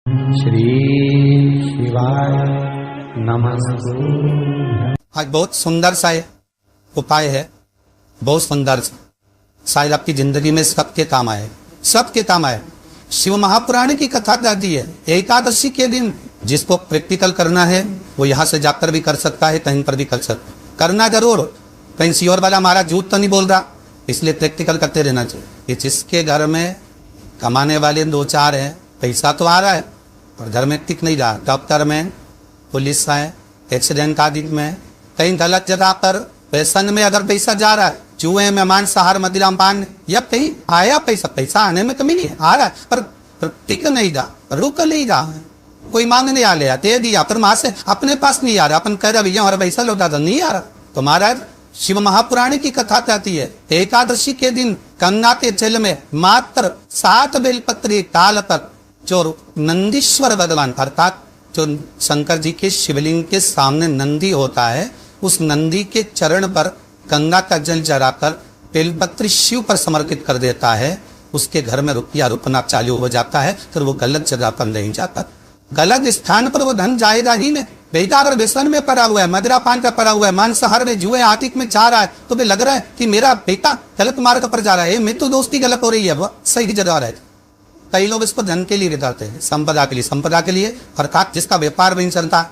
श्री शिवाय नमः। आज बहुत सुंदर सा उपाय है, बहुत सुंदर सा, शायद आपकी जिंदगी में सबके काम आए, सबके काम आए। शिव महापुराण की कथा कहती है एकादशी के दिन जिसको प्रैक्टिकल करना है वो यहाँ से जाकर भी कर सकता है, कहीं पर भी कर सकता, करना जरूर। कहीं श्योर वाला हमारा झूठ तो नहीं बोल रहा, इसलिए प्रैक्टिकल करते रहना चाहिए। ये जिसके घर में कमाने वाले दो चार हैं, पैसा तो आ रहा है और घर में टिक नहीं रहा, डॉक्टर में, पुलिस है, एक्सीडेंट आदि में, कहीं गलत जगह पर पैसन में अगर पैसा जा रहा है, जुए में, मांसाहार, मदिरा पान, या कहीं आया पैसा आने में कमी नहीं है, आ रहा है पर टिक नहीं रहा, रुक नहीं रहा है, कोई मांगने आ लिया दे दिया, पर वहां से अपने पास नहीं आ रहा, अपन कह रहा भैया हमारा पैसा लौटा दो, नहीं आ रहा। तो महाराज शिव महापुराण की कथा कहती है एकादशी के दिन गंगा के जल में मात्र 7 बेलपत्री डाल पर जो नंदीश्वर भगवान अर्थात जो शंकर जी के शिवलिंग के सामने नंदी होता है, उस नंदी के चरण पर गंगा का जल जलाकर बेलपत्री शिव पर समर्पित कर देता है, उसके घर में रुपया रुपना चालू हो जाता है। फिर वो गलत जगह पर नहीं जाता, गलत स्थान पर वो धन जाएगा ही नहीं। बेटा अगर व्यसन में पड़ा हुआ है, मदिरा पान का पड़ा हुआ है, मांसाहार में, जुए आतिक में जा रहा है, तो लग रहा है कि मेरा बेटा गलत मार्ग पर जा रहा है, मैं तो दोस्ती गलत हो रही है, वो सही जगह रहे। कई लोग इसको धन के लिए बिताते हैं, संपदा के लिए अर्थात जिसका व्यापार नहीं चलता,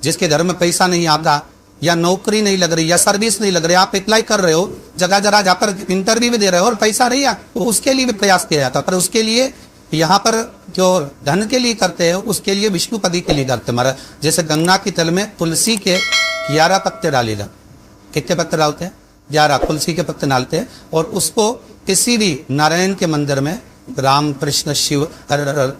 जिसके घर में पैसा नहीं आता, या नौकरी नहीं लग रही, या सर्विस नहीं लग रही, आप अप्लाई कर रहे हो, जगह जगह जाकर इंटरव्यू भी दे रहे हो और पैसा नहीं है, तो उसके लिए भी प्रयास किया जाता। पर उसके लिए यहाँ पर जो धन के लिए करते हैं उसके लिए विष्णुपदी के लिए करते महाराज। जैसे गंगा की तल में तुलसी के 11 पत्ते डाले जाते, कितने पत्ते डालते हैं? 11 तुलसी के पत्ते डालते हैं, और उसको किसी भी नारायण के मंदिर में राम कृष्ण शिव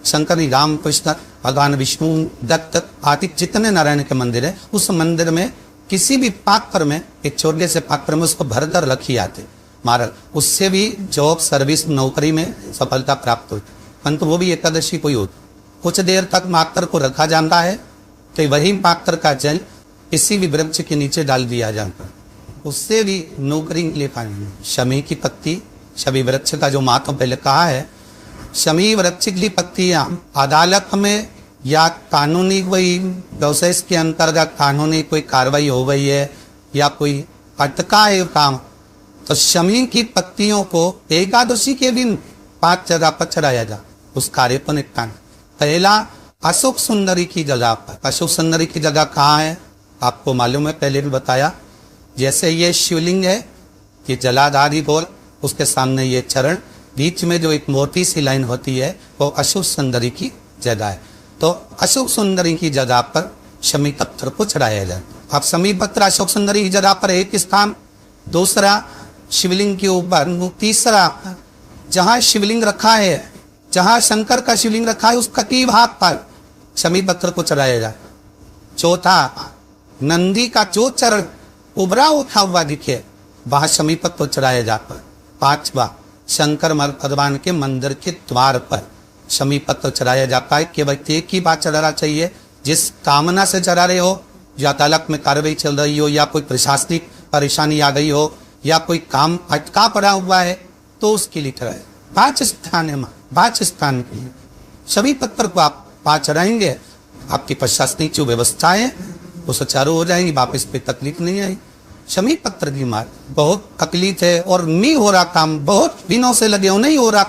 शंकर राम कृष्ण भगवान विष्णु दत्त आदि जितने नारायण के मंदिर है, उस मंदिर में किसी भी पात्र में, एक छोटे से पात्र में उसको भरकर रखी आते महाराज। उससे भी जॉब सर्विस नौकरी में सफलता प्राप्त होती, परंतु वो भी एकादशी को ही होती। कुछ देर तक पात्र को रखा जाता है, तो वही पात्र का जल किसी भी वृक्ष के नीचे डाल दिया जाता है, उससे भी नौकरी ले पाएंगे। शमी की पत्ती, शमी वृक्ष का जो महत्व पहले कहा है, शमी वृक्ष की पत्तियां अदालत में या कानूनी कोई प्रोसेस के अंतर्गत कानूनी कोई कार्रवाई हो गई है या कोई अटका है काम, तो शमी की पत्तियों को एकादशी के दिन 5 जगह पर चढ़ाया जा, उस कार्य को निपटाना। पहला अशोक सुंदरी की जगह पर। अशोक सुंदरी की जगह कहाँ है आपको मालूम है, पहले भी बताया। जैसे ये शिवलिंग है, ये जलाधारी बोल, उसके सामने ये चरण, बीच में जो एक मोटी सी लाइन होती है वो अशोक सुंदरी की जगह है। तो अशोक सुंदरी की जगह पर शमी पत्थर को चढ़ाया जाए। अब शमी पत्थर अशोक सुंदरी की जगह पर एक स्थान, दूसरा शिवलिंग के ऊपर, तीसरा जहाँ शिवलिंग रखा है, जहाँ शंकर का शिवलिंग रखा है उसका की भाग पर शमी पत्थर को चढ़ाया जाए। चौथा नंदी का जो चरण उभरा उठा हुआ दिखे वहां शमी पत्थर चढ़ाया जाता है। पांचवा शंकर भगवान के मंदिर के द्वार पर शमी पत्थर चढ़ाया जाता है। केवल एक ही बात चढ़ाना चाहिए, जिस कामना से चढ़ा रहे हो, या अदालत में कार्रवाई चल रही हो, या कोई प्रशासनिक परेशानी आ गई हो, या कोई काम अटका पड़ा हुआ है, तो उसके लिए चढ़ाए। 5 स्थान है, 5 स्थान के लिए सभी पत्थर को आप 5 चढ़ाएंगे, आपकी प्रशासनिक जो व्यवस्था है वो सुचारू हो जाएंगी, वापस पे तकलीफ नहीं आई। शमी पत्थर की मार बहुत तकलीफ है और नहीं हो रहा काम, बहुत दिनों से लगे हो, नहीं हो रहा।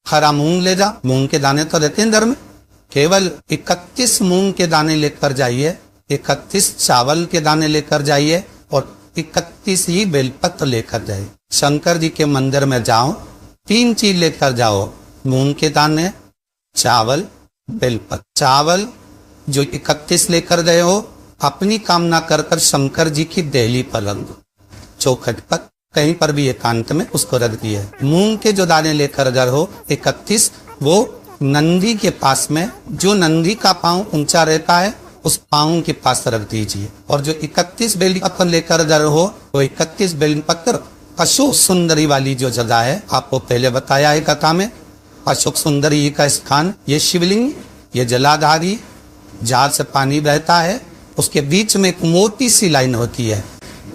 हरा मूंग ले जा, मूंग के दाने तो रहते हैं घर में, केवल 31 मूंग के दाने लेकर जाइए, 31 चावल के दाने लेकर जाइए और 31 ही बेलपत्र लेकर जाइए। शंकर जी के मंदिर में जाओ, 3 चीज लेकर जाओ, मूंग के दाने, चावल, बेलपत्र। चावल जो 31 लेकर गए हो अपनी कामना कर कर शंकर जी की देहली पर रख दो, चौखट पर कहीं पर भी एकांत में उसको रख दिए। मूंग के जो दाने लेकर गए हो 31, वो नंदी के पास में, जो नंदी का पांव ऊंचा रहता है उस पांव के पास रख दीजिए। और जो 31 बेली पत्थर लेकर गए हो वो 31 बेली पत्थर अशोक सुंदरी वाली जो जगह है, आपको पहले बताया है कथा में, अशोक सुंदरी का स्थान, ये शिवलिंग, ये जलाधारी, जहां से पानी बहता है, उसके बीच में एक मोटी सी लाइन होती है,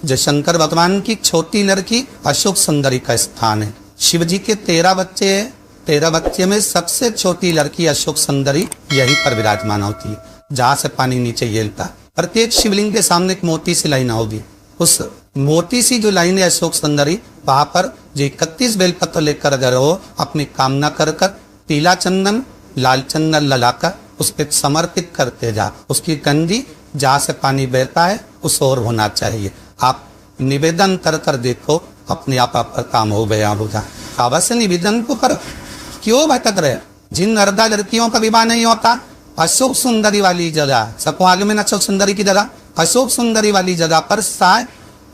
जो शंकर भगवान की छोटी लड़की अशोक सुंदरी का स्थान है। शिव जी के 13 बच्चे हैं, 13 बच्चे में सबसे छोटी लड़की अशोक सुंदरी यहीं पर विराजमान होती है, जहां से पानी नीचे गिरता है। प्रत्येक शिवलिंग के सामने एक मोटी सी लाइन होगी, उस मोटी सी जो लाइन है अशोक सुंदरी, वहां पर जो 31 बेलपत्र लेकर अगर हो अपनी कामना कर कर पीला चंदन लाल चंदन ललाकर उस पर समर्पित करते जा, उसकी गंदी जहां से पानी बहता है उस ओर होना चाहिए। आप निवेदन कर कर देखो, अपने आप आपका काम हो गया होगा। अवश्य निवेदन को कर, क्यों भटक रहे? जिन नर्दा लड़कियों का विवाह नहीं होता, अशोक सुंदरी वाली जगह, सबको आगे में अशोक सुंदरी की जगह, अशोक सुंदरी वाली जगह पर साय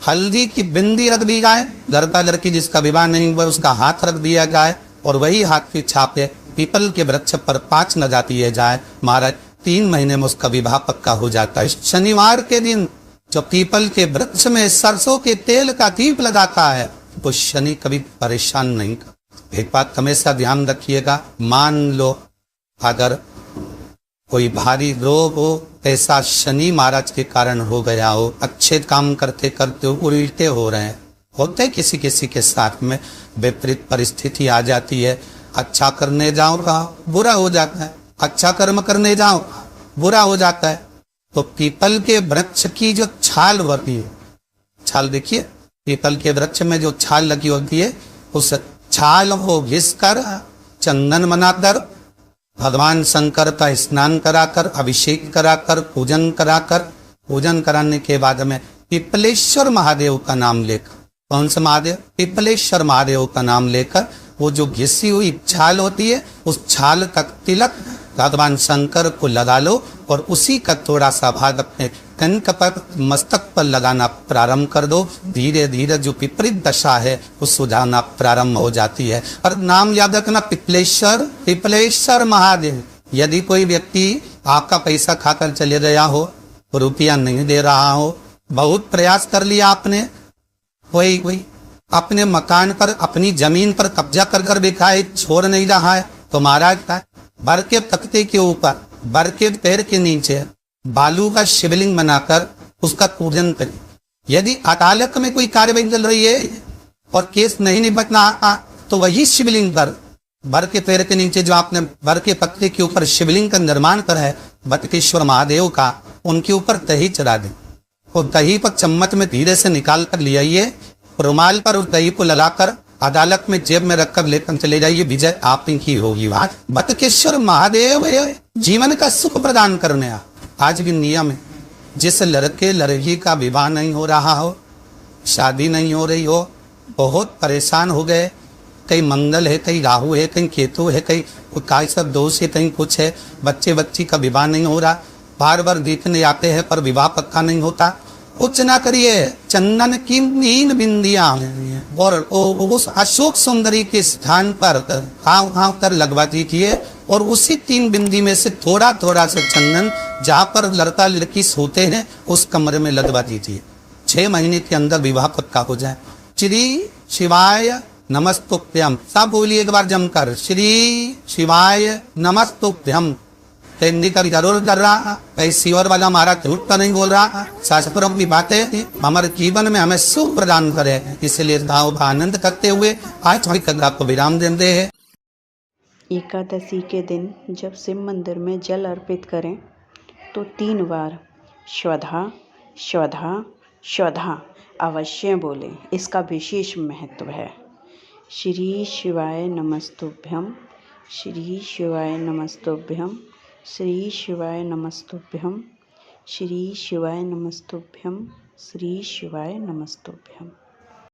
हल्दी की बिंदी रख दी जाए। लड़का लड़की जिसका विवाह नहीं हुआ उसका हाथ रख दिया जाए और वही हाथ की छापे पीपल के वृक्ष पर 5 न जाती है जाए। महाराज 3 महीने में उसका विवाह पक्का हो जाता है। शनिवार के दिन जो पीपल के वृक्ष में सरसों के तेल का दीप लगाता है वो शनि कभी परेशान नहीं कर। एक बात हमेशा ध्यान रखिएगा, मान लो अगर कोई भारी रोग हो, ऐसा शनि महाराज के कारण हो गया हो, अच्छे काम करते करते उल्टे हो रहे हैं, होते किसी किसी के साथ में विपरीत परिस्थिति आ जाती है। अच्छा करने जाओ बुरा हो जाता है, अच्छा कर्म करने जाओ बुरा हो जाता है। तो पीपल के वृक्ष की जो छाल होती है, छाल देखिए पीपल के वृक्ष में जो छाल लगी होती है, उस छाल को घिसकर चंदन बनाकर भगवान शंकर का स्नान कराकर अभिषेक कराकर पूजन कराने के बाद में पिपलेश्वर महादेव का नाम लेकर, कौन सा महादेव? पिपलेश्वर महादेव का नाम लेकर वो जो घिसी हुई छाल होती है उस छाल का तिलक भगवान शंकर को लगा लो और उसी का थोड़ा सा भाग अपने कंठ पर मस्तक पर लगाना प्रारंभ कर दो। धीरे धीरे जो विपरीत दशा है वो सुझाना प्रारंभ हो जाती है। और नाम याद रखना पिपलेश्वर महादेव। यदि कोई व्यक्ति आपका पैसा खाकर चले गया हो, रुपया नहीं दे रहा हो, बहुत प्रयास कर लिया आपने, कोई अपने मकान पर अपनी जमीन पर कब्जा कर कर बिखाए छोड़ नहीं रहा है, तो महाराज का बर के तख्ते के ऊपर बर के पैर के नीचे बालू का शिवलिंग बनाकर उसका पूजन करें। यदि अदालत में कोई कार्यवाही चल रही है और केस नहीं निपटना तो वही शिवलिंग पर बर के पैर के नीचे जो आपने बर के पत्ते के ऊपर शिवलिंग का निर्माण करा है बटकेश्वर महादेव का, उनके ऊपर दही चढ़ा दें और दही पर चम्मच में धीरे से निकाल कर ले आइए, रुमाल पर उस दही को लगाकर अदालत में जेब में रखकर लेकर चले जाइए, विजय आप की होगी। बात बटकेश्वर महादेव जीवन का सुख प्रदान करने आज भी नियम है। जिस लड़के लड़की का विवाह नहीं हो रहा हो, शादी नहीं हो रही हो, बहुत परेशान हो गए, कहीं मंगल है, कहीं राहु है, कहीं केतु है, कहीं काय सब दोष है, कहीं कुछ है, बच्ची का विवाह नहीं हो रहा, बार बार देखने आते हैं पर विवाह पक्का नहीं होता, कुछ ना करिए, चंदन की 3 बिंदियां और उस अशोक सुंदरी के स्थान पर हाव कर लगवा दीजिए और उसी 3 बिंदी में से थोड़ा थोड़ा से चंदन जहां पर लड़का लड़की सोते हैं उस कमरे में लगवा दीजिए। 6 महीने के अंदर विवाह पक्का हो जाए। श्री शिवाय नमस्तुभ्यम, सब बोलिए एक बार जमकर, श्री शिवाय नमस्तुभ्यम। हिंदी का जरूर कर रहा, शिवर वाला हमारा झूठ तो नहीं बोल रहा, शास्त्रों की बातें हमारे जीवन में हमें सुख प्रदान करे, इसलिए भाव आनंद करते हुए आज थोड़ी कल आपको विराम देते हैं। एकादशी के दिन जब शिव मंदिर में जल अर्पित करें तो 3 बार श्वधा श्वधा श्वधा अवश्य बोलें, इसका विशेष महत्व है। श्री शिवाय नमस्तुभ्यम, श्री शिवाय नमस्तुभ्यम, श्री शिवाय नमस्तुभ्यम, श्री शिवाय नमस्तुभ्यम, श्री शिवाय नमस्तुभ्यम।